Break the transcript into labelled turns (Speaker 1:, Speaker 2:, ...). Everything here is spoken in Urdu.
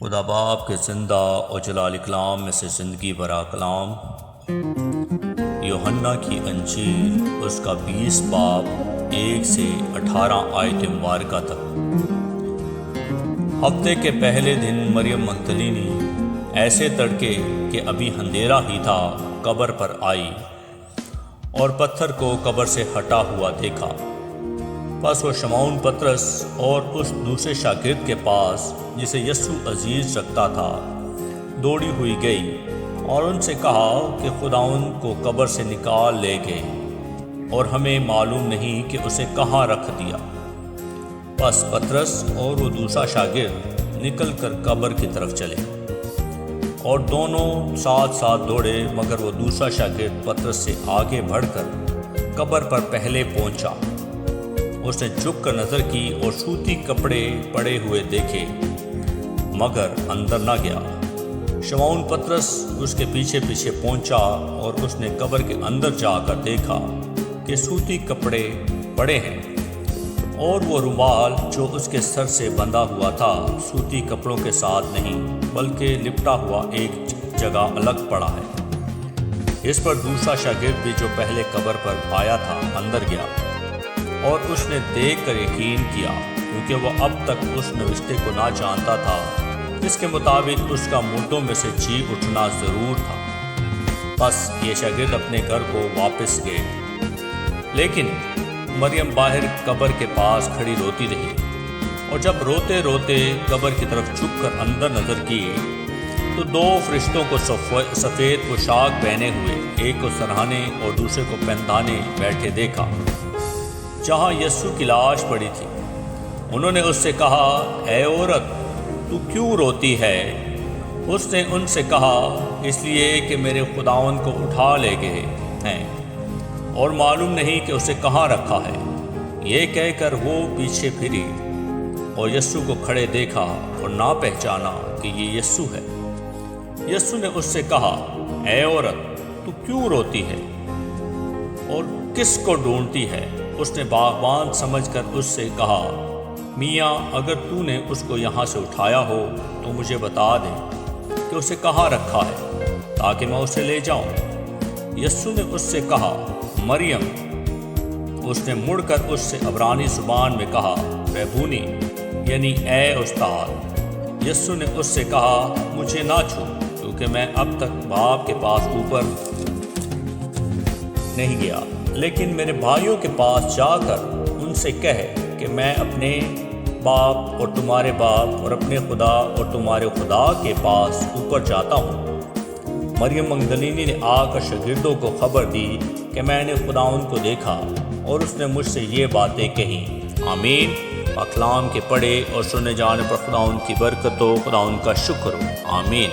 Speaker 1: خدا باپ کے زندہ و جلال کلام میں سے زندگی برا کلام یوحنا کی انجیل اس کا 20 باب 1 سے 18 آیت مبارکہ تک۔ ہفتے کے پہلے دن مریم مگدلینی ایسے تڑکے کہ ابھی اندھیرا ہی تھا قبر پر آئی اور پتھر کو قبر سے ہٹا ہوا دیکھا۔ پس وہ شمعون پطرس اور اس دوسرے شاگرد کے پاس جسے یسوع عزیز رکھتا تھا دوڑی ہوئی گئی اور ان سے کہا کہ خداوند کو قبر سے نکال لے گئے اور ہمیں معلوم نہیں کہ اسے کہاں رکھ دیا۔ پس پطرس اور وہ دوسرا شاگرد نکل کر قبر کی طرف چلے اور دونوں ساتھ ساتھ دوڑے، مگر وہ دوسرا شاگرد پطرس سے آگے بڑھ کر قبر پر پہلے پہنچا۔ اس نے جھک کر نظر کی اور سوتی کپڑے پڑے ہوئے دیکھے، مگر اندر نہ گیا۔ شمعون پطرس اس کے پیچھے پیچھے پہنچا اور اس نے قبر کے اندر جا کر دیکھا کہ سوتی کپڑے پڑے ہیں اور وہ رومال جو اس کے سر سے بندھا ہوا تھا سوتی کپڑوں کے ساتھ نہیں بلکہ لپٹا ہوا ایک جگہ الگ پڑا ہے۔ اس پر دوسرا شاگرد بھی جو پہلے قبر پر آیا تھا اندر گیا اور اس نے دیکھ کر یقین کیا، کیونکہ وہ اب تک اس نوشتے کو نہ جانتا تھا جس کے مطابق اس کا مردوں میں سے جی اٹھنا ضرور تھا۔ بس یہ شاگرد اپنے گھر کو واپس گئے، لیکن مریم باہر قبر کے پاس کھڑی روتی رہی، اور جب روتے روتے قبر کی طرف جھک کر اندر نظر کی تو دو فرشتوں کو سفید پوشاک پہنے ہوئے، ایک کو سرہانے اور دوسرے کو پیندانے بیٹھے دیکھا جہاں یسوع کی لاش پڑی تھی۔ انہوں نے اس سے کہا، اے عورت، تو کیوں روتی ہے؟ اس نے ان سے کہا، اس لیے کہ میرے خداوند کو اٹھا لے گئے ہیں اور معلوم نہیں کہ اسے کہاں رکھا ہے۔ یہ کہہ کر وہ پیچھے پھری اور یسوع کو کھڑے دیکھا اور نہ پہچانا کہ یہ یسوع ہے۔ یسوع نے اس سے کہا، اے عورت، تو کیوں روتی ہے اور کس کو ڈھونڈتی ہے؟ اس نے باغبان سمجھ کر اس سے کہا، میاں، اگر تو نے اس کو یہاں سے اٹھایا ہو تو مجھے بتا دے کہ اسے کہاں رکھا ہے تاکہ میں اسے لے جاؤں۔ یسوع نے اس سے کہا، مریم۔ اس نے مڑ کر اس سے عبرانی زبان میں کہا، ربونی، یعنی اے استاد۔ یسوع نے اس سے کہا، مجھے نہ چھو، کیونکہ میں اب تک باپ کے پاس اوپر نہیں گیا، لیکن میرے بھائیوں کے پاس جا کر ان سے کہہ کہ میں اپنے باپ اور تمہارے باپ اور اپنے خدا اور تمہارے خدا کے پاس اوپر جاتا ہوں۔ مریم مگدلینی نے آ کر شاگردوں کو خبر دی کہ میں نے خداوند کو دیکھا اور اس نے مجھ سے یہ باتیں کہیں۔ آمین۔ کلام کے پڑھے اور سنے جانے پر خداوند کی برکت ہو، خداوند کا شکر ہو۔ آمین۔